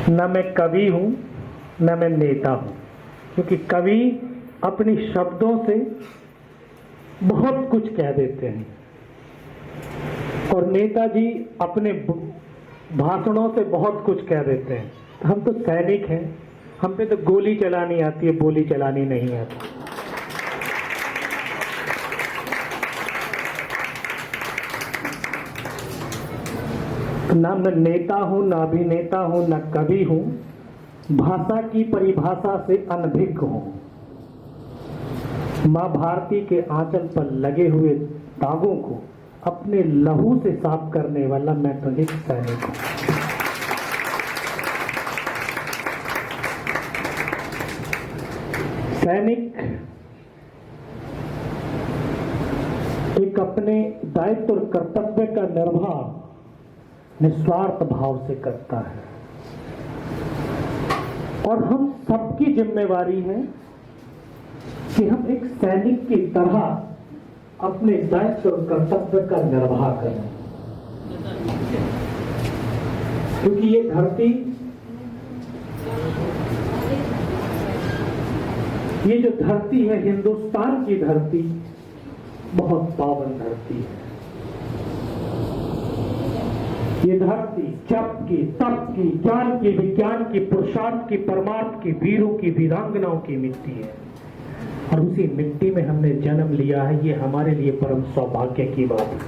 न मैं कवि हूँ न मैं नेता हूँ, क्योंकि कवि अपनी शब्दों से बहुत कुछ कह देते हैं और नेताजी अपने भाषणों से बहुत कुछ कह देते हैं। हम तो सैनिक हैं, हम पे तो गोली चलानी आती है, बोली चलानी नहीं आती। ना मैं नेता हूं, ना अभिनेता हूं, न कवि हूं, भाषा की परिभाषा से अनभिज्ञ हूं। मां भारती के आंचल पर लगे हुए दागों को अपने लहू से साफ करने वाला मैं तो एक सैनिक हूं। सैनिक एक अपने दायित्व और कर्तव्य का निर्वाह निस्वार्थ भाव से करता है और हम सबकी जिम्मेवारी है कि हम एक सैनिक की तरह अपने दायित्व और कर्तव्य का निर्वाह करें, क्योंकि ये धरती, ये जो धरती है, हिंदुस्तान की धरती बहुत पावन धरती है। ये धरती जप की, तप की, ज्ञान की, विज्ञान की, पुरुषार्थ की, परमार्थ की, वीरों की, वीरांगनाओं की मिट्टी है और उसी मिट्टी में हमने जन्म लिया है। ये हमारे लिए परम सौभाग्य की बात है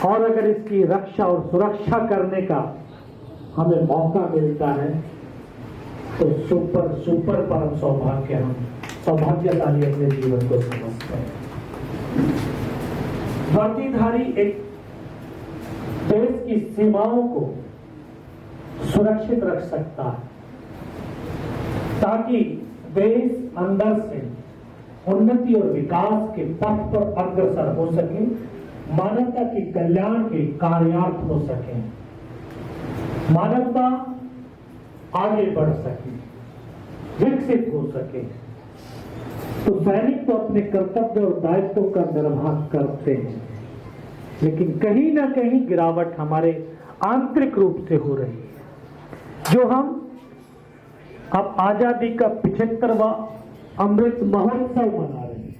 और अगर इसकी रक्षा और सुरक्षा करने का हमें मौका मिलता है तो सुपर सुपर परम सौभाग्य, हम सौभाग्यशाली अपने जीवन को समझते हैं। वर्दीधारी एक देश की सीमाओं को सुरक्षित रख सकता है ताकि देश अंदर से उन्नति और विकास के पथ पर अग्रसर हो सके, मानवता के कल्याण के कार्यार्थ हो सके, मानवता आगे बढ़ सके, विकसित हो सके। तो सैनिक तो अपने कर्तव्य और दायित्व का निर्वाह करते हैं, लेकिन कहीं ना कहीं गिरावट हमारे आंतरिक रूप से हो रही है। जो हम अब आजादी का 75वां अमृत महोत्सव मना रहे हैं,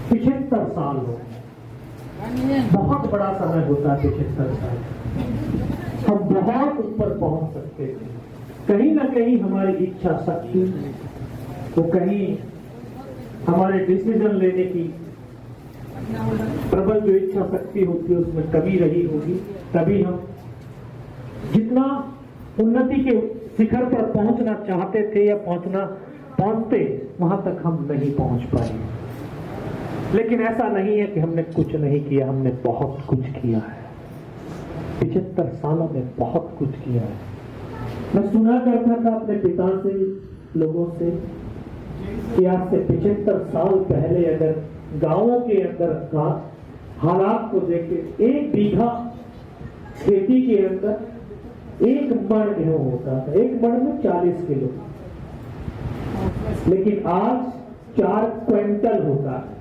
75 साल हो गए, बहुत बड़ा समय होता है 75 साल। हम बहुत ऊपर पहुंच सकते थे। कहीं ना कहीं हमारी इच्छा शक्ति, तो कहीं हमारे डिसीजन लेने की प्रबल जो इच्छा शक्ति होती है उसमें कमी रही होगी, तभी हम जितना उन्नति के शिखर पर पहुंचना चाहते थे या पहुंचते वहां तक हम नहीं पहुंच पाए। लेकिन ऐसा नहीं है कि हमने कुछ नहीं किया, हमने बहुत कुछ किया है। 75 सालों में बहुत कुछ किया है। मैं सुना करता था अपने पिता से, लोगों से, कि आज से 75 साल पहले अगर गांवों के अंदर का हालात को देखे, 1 बीघा खेती के अंदर 1 मण गेहूं होता था, 1 मण में 40 किलो, लेकिन आज 4 क्विंटल होता है।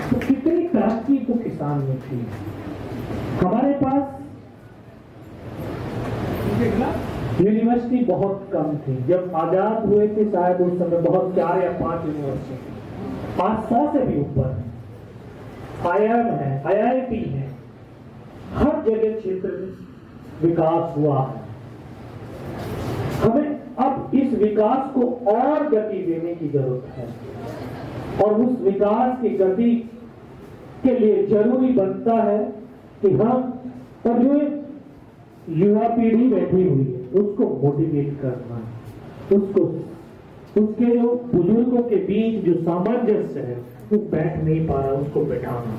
तो कितनी तरक्की तो किसान में थी। हमारे पास यूनिवर्सिटी बहुत कम थी। जब आजाद हुए थे शायद उस समय बहुत 4 या 5 यूनिवर्सिटी, 500 से भी ऊपर है। IIM है, IIT है, हर जगह क्षेत्र में विकास हुआ है। हमें अब इस विकास को और गति देने की जरूरत है और उस विकास की गति के लिए जरूरी बनता है कि हम और जो युवा पीढ़ी बैठी हुई है उसको मोटिवेट करना, उसको उसके जो बुजुर्गों के बीच जो सामंजस्य है वो बैठ नहीं पा रहा, उसको बैठाना।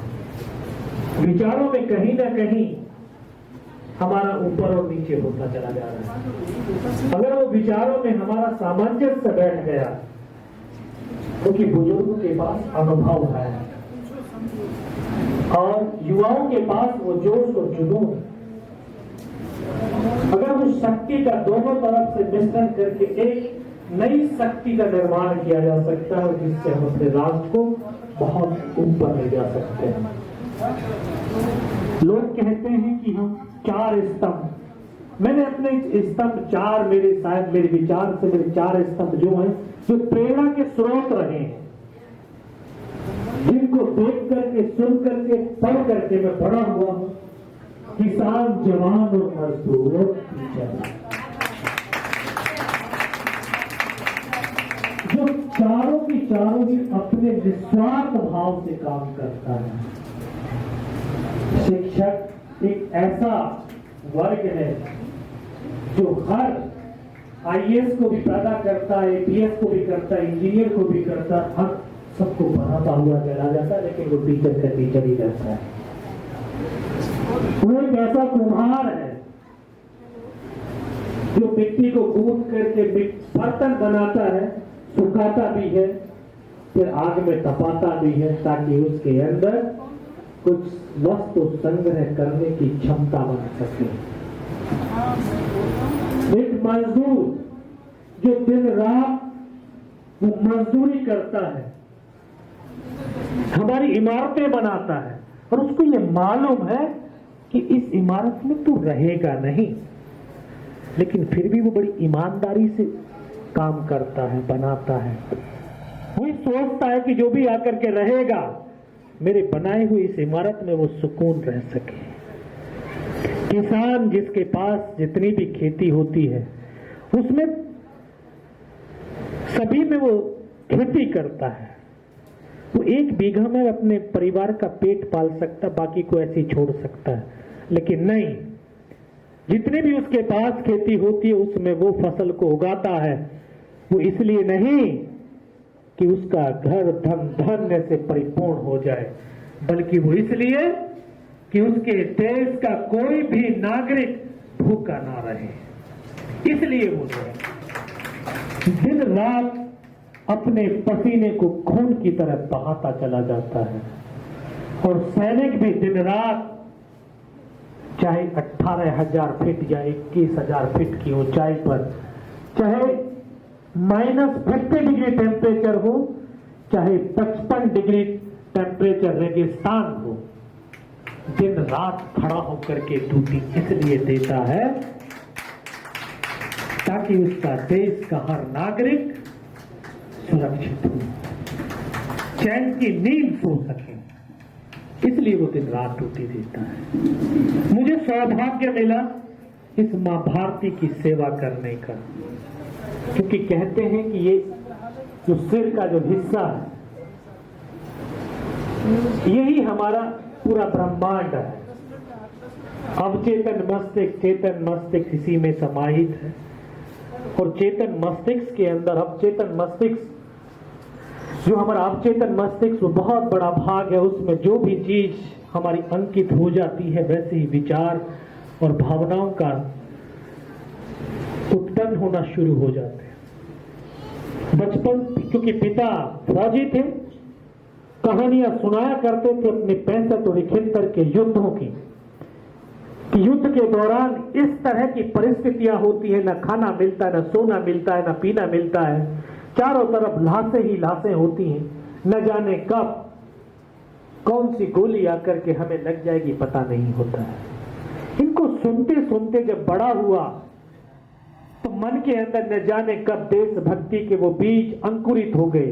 विचारों में कहीं ना कहीं हमारा ऊपर और नीचे होता चला जा रहा है। अगर वो विचारों में हमारा सामंजस्य बैठ गया, क्योंकि बुजुर्गों के पास अनुभव है और युवाओं के पास वो जोश और जुनून, अगर उस शक्ति का दोनों तरफ से मिश्रण करके एक नई शक्ति का निर्माण किया जा सकता है जिससे हम अपने राष्ट्र को बहुत ऊपर ले जा सकते हैं। लोग कहते हैं कि हम 4 स्तंभ, मैंने अपने स्तंभ 4 मेरे विचार से मेरे 4 स्तंभ जो हैं जो प्रेरणा के स्रोत रहे हैं, जिनको देख करके सुन करके पढ़ करके मैं बड़ा हुआ हूं, किसान, जवान और मजदूर और टीचर, जो चारों की चारों भी अपने निस्वार्थ भाव से काम करता है। शिक्षक एक ऐसा वर्ग है जो हर आईएएस को भी पैदा करता है, एपीएस को भी करता है, इंजीनियर को भी करता है, हर सबको बनाता हुआ चला जाता है, लेकिन वो टीचर का टीचर ही रहता है। वो एक ऐसा कुम्हार है जो मिट्टी को गूंथ करके बर्तन बनाता है, सुखाता भी है, फिर आग में तपाता भी है ताकि उसके अंदर कुछ वस्तु संग्रह करने की क्षमता बन सके। एक मजदूर जो दिन रात वो मजदूरी करता है, हमारी इमारतें बनाता है और उसको ये मालूम है कि इस इमारत में तू रहेगा नहीं, लेकिन फिर भी वो बड़ी ईमानदारी से काम करता है, बनाता है। वो सोचता है कि जो भी आकर के रहेगा मेरे बनाए हुए इस इमारत में वो सुकून रह सके। किसान जिसके पास जितनी भी खेती होती है उसमें सभी में वो खेती करता है, वो 1 बीघा में अपने परिवार का पेट पाल सकता, बाकी को ऐसे ही छोड़ सकता है। लेकिन नहीं, जितने भी उसके पास खेती होती है उसमें वो फसल को उगाता है, वो इसलिए नहीं कि उसका घर धन्य से परिपूर्ण हो जाए, बल्कि वो इसलिए कि उसके देश का कोई भी नागरिक भूखा ना रहे, इसलिए वो दिन रात अपने पसीने को खून की तरह बहाता चला जाता है। और सैनिक भी दिन रात चाहे 18,000 फीट या 21,000 फीट की ऊंचाई पर, चाहे -50 डिग्री टेम्परेचर हो, चाहे 55 डिग्री टेम्परेचर रेगिस्तान हो, दिन रात खड़ा होकर के ड्यूटी इसलिए देता है ताकि उसका देश का हर नागरिक सुरक्षित हो, चैन की नींद सो सके, इसलिए वो दिन रात ड्यूटी देता है। मुझे सौभाग्य मिला इस मां भारती की सेवा करने का, क्योंकि कहते हैं कि ये जो सिर का जो हिस्सा है यही हमारा पूरा ब्रह्मांड है। अवचेतन मस्तिष्क, चेतन मस्तिष्क इसी में समाहित है, और चेतन मस्तिष्क के अंदर अवचेतन मस्तिष्क, जो हमारा अवचेतन मस्तिष्क वो बहुत बड़ा भाग है, उसमें जो भी चीज हमारी अंकित हो जाती है वैसे ही विचार और भावनाओं का उत्पन्न होना शुरू हो जाते हैं। बचपन, क्योंकि पिता फौजी थे, कहानियां सुनाया करते थे अपने 65 और 71 के युद्धों की, कि युद्ध के दौरान इस तरह की परिस्थितियां होती है, न खाना मिलता है, न सोना मिलता है, न पीना मिलता है, चारों तरफ लाशें ही लाशें होती हैं, न जाने कब कौन सी गोली आकर के हमें लग जाएगी पता नहीं होता है। इनको सुनते सुनते जब बड़ा हुआ तो मन के अंदर न जाने कब देशभक्ति के वो बीज अंकुरित हो गए,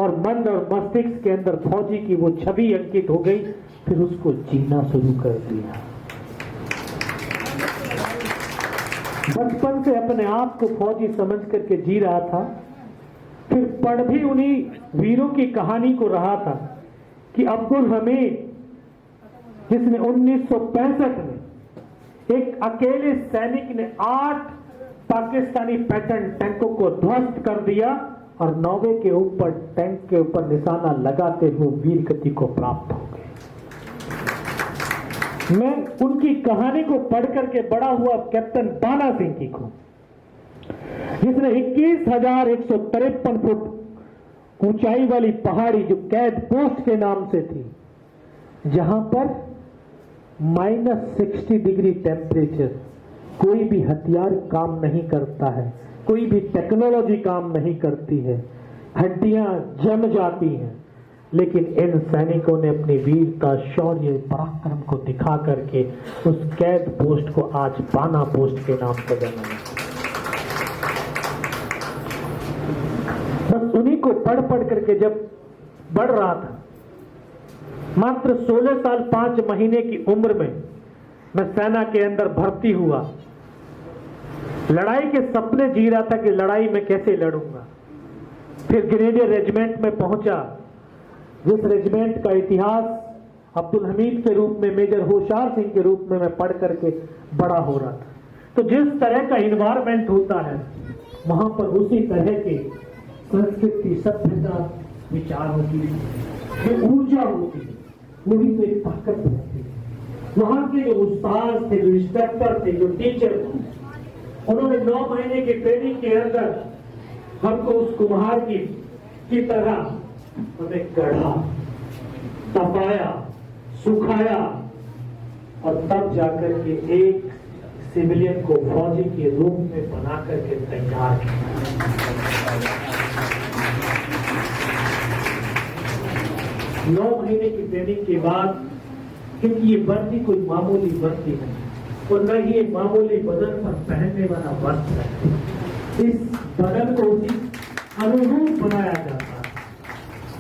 और मन और मस्तिष्क के अंदर फौजी की वो छवि अंकित हो गई, फिर उसको जीना शुरू कर दिया। बचपन से अपने आप को फौजी समझ करके जी रहा था, फिर पढ़ भी उन्हीं वीरों की कहानी को रहा था कि अब्दुल हमीद, जिसने 1965 में एक अकेले सैनिक ने 8 पाकिस्तानी पैटर्न टैंकों को ध्वस्त कर दिया और 9वें के ऊपर टैंक के ऊपर निशाना लगाते हुए वीर गति को प्राप्त हो गए। मैं उनकी कहानी को पढ़ करके बड़ा हुआ कैप्टन बाला सिंह की को, जिसने 21,153 फुट ऊंचाई वाली पहाड़ी जो कैद पोस्ट के नाम से थी, जहां पर -60 डिग्री टेम्परेचर, कोई भी हथियार काम नहीं करता है, कोई भी टेक्नोलॉजी काम नहीं करती है, हड्डियां जम जाती हैं, लेकिन इन सैनिकों ने अपनी वीरता, शौर्य, पराक्रम को दिखा करके उस कैद पोस्ट को आज बाना पोस्ट के नाम पर जाना। बस उन्हीं को पढ़ पढ़ करके जब बढ़ रहा था, मात्र 16 साल 5 महीने की उम्र में मैं सेना के अंदर भर्ती हुआ। लड़ाई के सपने जी रहा था कि लड़ाई में कैसे लड़ूंगा। फिर ग्रेनेडियर रेजिमेंट में पहुंचा, जिस रेजिमेंट का इतिहास अब्दुल हमीद के रूप में, मेजर होशियार सिंह के रूप में मैं पढ़ करके बड़ा हो रहा था। तो जिस तरह का इन्वायरमेंट होता है वहां पर उसी तरह के संस्कृति, सभ्यता, विचार होती है, जो ऊर्जा होती है, वही तो एक ताकत होती है। वहां के जो उस्ताद थे, जो इंस्ट्रक्टर थे, जो टीचर थे, उन्होंने 9 महीने की ट्रेनिंग के अंदर हमको उस कुम्हार की तरह हमें गढ़ा, तपाया, सुखाया और तब जाकर के एक सिविलियन को फौजी के रूप में बना करके तैयार किया। 9 महीने की ट्रेनिंग के बाद, क्योंकि ये वर्दी कोई मामूली वर्दी नहीं और न ही ये मामूली बदन पर पहनने वाला वस्त्र है, इस बदन को उसी अनुरूप बनाया जाता है।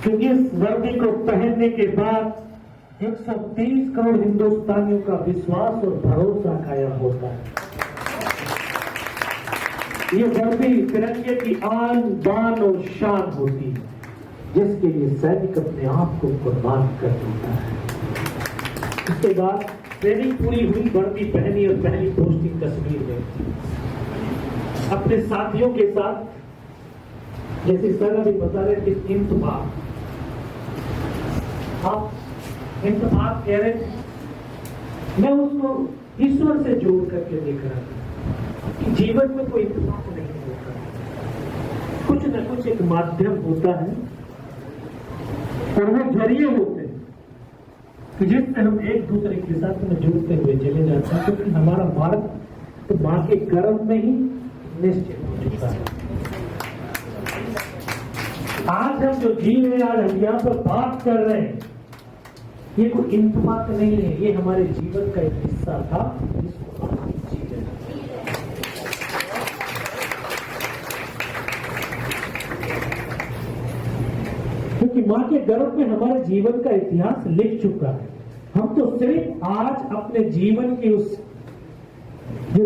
क्योंकि इस वर्दी को पहनने के बाद 130 करोड़ हिंदुस्तानियों का विश्वास और भरोसा कायम होता है। ये वर्दी तिरंगे की आन, बान और शान होती है, जिसके लिए सैनिक अपने आप को कुर्बान कर देता है। इसके बाद ट्रेनिंग पूरी हुई, वर्दी पहनी और पहली पोस्टिंग कश्मीर में अपने साथियों के साथ। जैसे सर अभी बता रहे थे इंतबाक, आप इंतबाक कह रहे थे, मैं उसको ईश्वर से जोड़ करके देख रहा था कि जीवन में कोई इंतबाक नहीं होता, कुछ न कुछ एक माध्यम होता है और वो जरिए होते हैं कि जिससे हम एक दूसरे के साथ में जुड़ते हुए चले जाते हैं, क्योंकि हमारा मार्ग तो मां के गर्भ में ही निश्चित हो चुका है। आज हम जो जी रहे हैं, आज हम यहाँ पर बात कर रहे हैं, ये कोई इंतबाक नहीं है, ये हमारे जीवन का एक हिस्सा था जिसको हम जी रहे हैं। क्योंकि मां के गर्भ में हमारे जीवन का इतिहास लिख चुका है। हम तो सिर्फ आज अपने जीवन के उस जो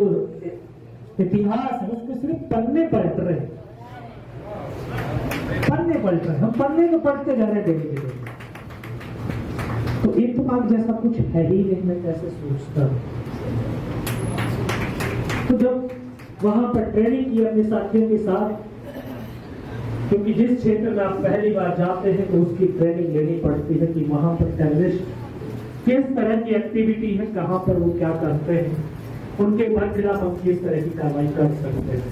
इतिहास है उसको सिर्फ पन्ने पलट रहे हैं, पन्ने पलट रहे हैं, हम पन्ने को पढ़ते जा रहे हैं डेली डेली। तो इत्तेफाक जैसा कुछ है ही नहीं, मैं कैसे सोचता हूं। तो जब वहां पर ट्रेनिंग की अपने साथियों के साथ, क्योंकि जिस क्षेत्र में आप पहली बार जाते हैं तो उसकी ट्रेनिंग लेनी पड़ती है कि वहां पर टेररिस्ट किस तरह की एक्टिविटी है, कहां पर वो क्या करते हैं, उनके खिलाफ हम किस तरह की कार्रवाई कर सकते हैं।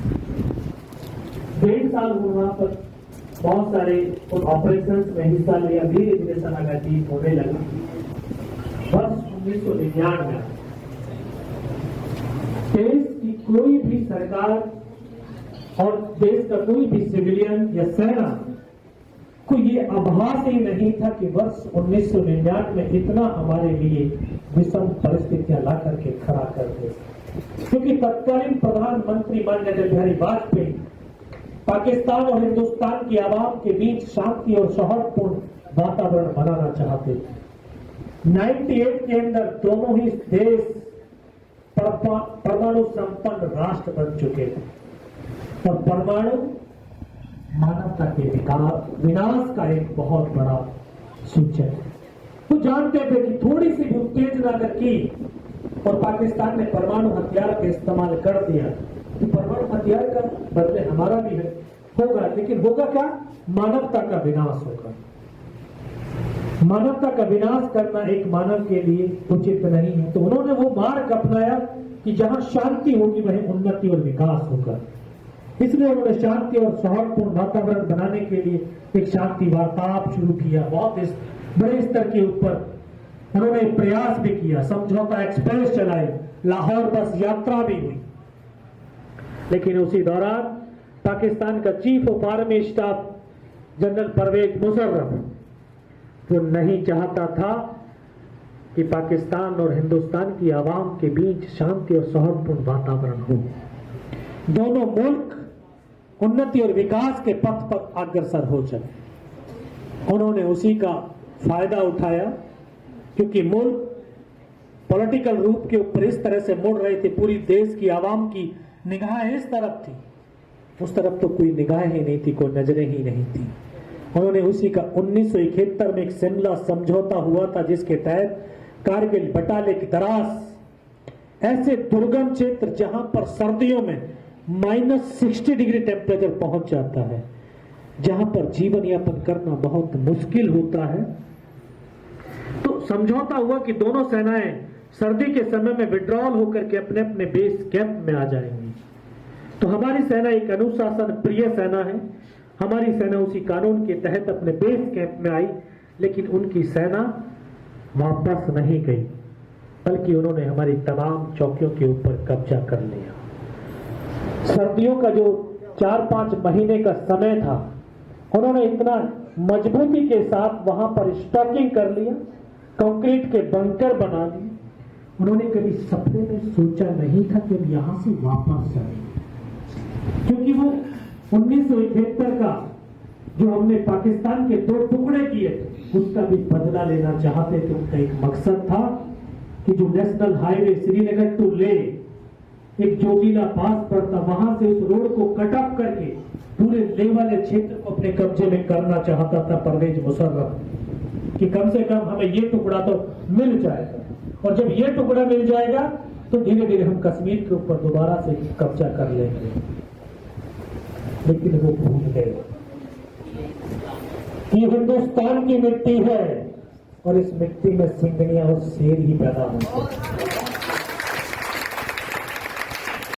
1.5 साल वहां पर बहुत सारे ऑपरेशन में हिस्सा लिया, धीरे धीरे सनागाती होने लगा। वर्ष 1999 देश की कोई भी सरकार और देश का कोई भी सिविलियन या सेना को ये आभास ही नहीं था कि वर्ष 1999 में इतना हमारे लिए विषम परिस्थितियां ला करके खड़ा कर दे। क्योंकि तत्कालीन प्रधानमंत्री माननीय अटल बिहारी वाजपेयी पाकिस्तान और हिंदुस्तान की आवाम के बीच शांति और सौहार्दपूर्ण वातावरण बनाना चाहते थे। 98 के अंदर दोनों ही देश परमाणु संपन्न राष्ट्र बन चुके थे और परमाणु मानवता के विनाश का एक बहुत बड़ा सूचक है। तो जानते थे कि थोड़ी सी भी उत्तेजना अगर की और पाकिस्तान ने परमाणु हथियार का इस्तेमाल कर दिया तो परमाणु हथियार का बदले हमारा भी है होगा, लेकिन होगा क्या? मानवता का विनाश होगा। मानवता का विनाश करना एक मानव के लिए उचित नहीं है। तो उन्होंने वो मार्ग अपनाया कि जहां शांति होगी वहीं उन्नति और विकास होगा। इसलिए उन्होंने शांति और सौहार्दपूर्ण वातावरण बनाने के लिए एक शांति वार्तालाप शुरू किया। बहुत इस बड़े स्तर के ऊपर उन्होंने प्रयास भी किया, समझौता एक्सप्रेस चलाए, लाहौर बस यात्रा भी हुई। लेकिन उसी दौरान पाकिस्तान का chief of army staff General Pervez Musharraf वो नहीं चाहता था कि पाकिस्तान और हिंदुस्तान की आवाम के बीच शांति और सौहार्दपूर्ण वातावरण हो। दोनों मुल्क उन्नति और विकास के पथ पर अग्रसर हो चले। उन्होंने उसी का फायदा उठाया, क्योंकि मुल्क पॉलिटिकल रूप के ऊपर इस तरह से मुड़ रहे थे, पूरी देश की आवाम की निगाहें इस तरफ थी, उस तरफ तो कोई निगाहें ही नहीं थी, कोई नजरें ही नहीं थी। उन्होंने उसी का 1971 में एक शिमला समझौता हुआ था, जिसके तहत कारगिल, बटालिक, द्रास ऐसे दुर्गम क्षेत्र जहां पर सर्दियों में -60 डिग्री टेम्परेचर पहुंच जाता है, जहां पर जीवन यापन करना बहुत मुश्किल होता है, तो समझौता हुआ कि दोनों सेनाएं सर्दी के समय में विड्रॉल होकर के अपने अपने बेस कैंप में आ जाएंगी। तो हमारी सेना एक अनुशासन प्रिय सेना है। हमारी सेना उसी कानून के तहत अपने बेस कैंप में आई, लेकिन उनकी सेना वापस नहीं गई, बल्कि उन्होंने हमारी तमाम चौकियों के ऊपर कब्जा कर लिया। सर्दियों का जो 4-5 महीने का समय था, उन्होंने इतना मजबूती के साथ वहां पर स्टॉकिंग कर लिया, कंक्रीट के बंकर बना दिए। उन्होंने कभी सपने में सोचा नहीं था कि हम यहां से वापस जाएंगे, क्योंकि वो 1971 का जो हमने पाकिस्तान के 2 टुकड़े किए थे, उसका भी बदला लेना चाहते थे। उनका एक मकसद था कि जो नेशनल हाईवे श्रीनगर टू ले एक जोजिला पास पड़ता, वहां से उस रोड को कट ऑफ करके पूरे ले वाले क्षेत्र को अपने कब्जे में करना चाहता था परवेज मुशर्रफ, कि कम से कम हमें ये टुकड़ा तो मिल जाएगा, और जब ये टुकड़ा मिल जाएगा तो धीरे धीरे हम कश्मीर के ऊपर दोबारा से कब्जा कर लेंगे। लेकिन वो भूल गए कि हिंदुस्तान की मिट्टी है और इस मिट्टी में सिंगड़ियां और शेर ही पैदा होंगे।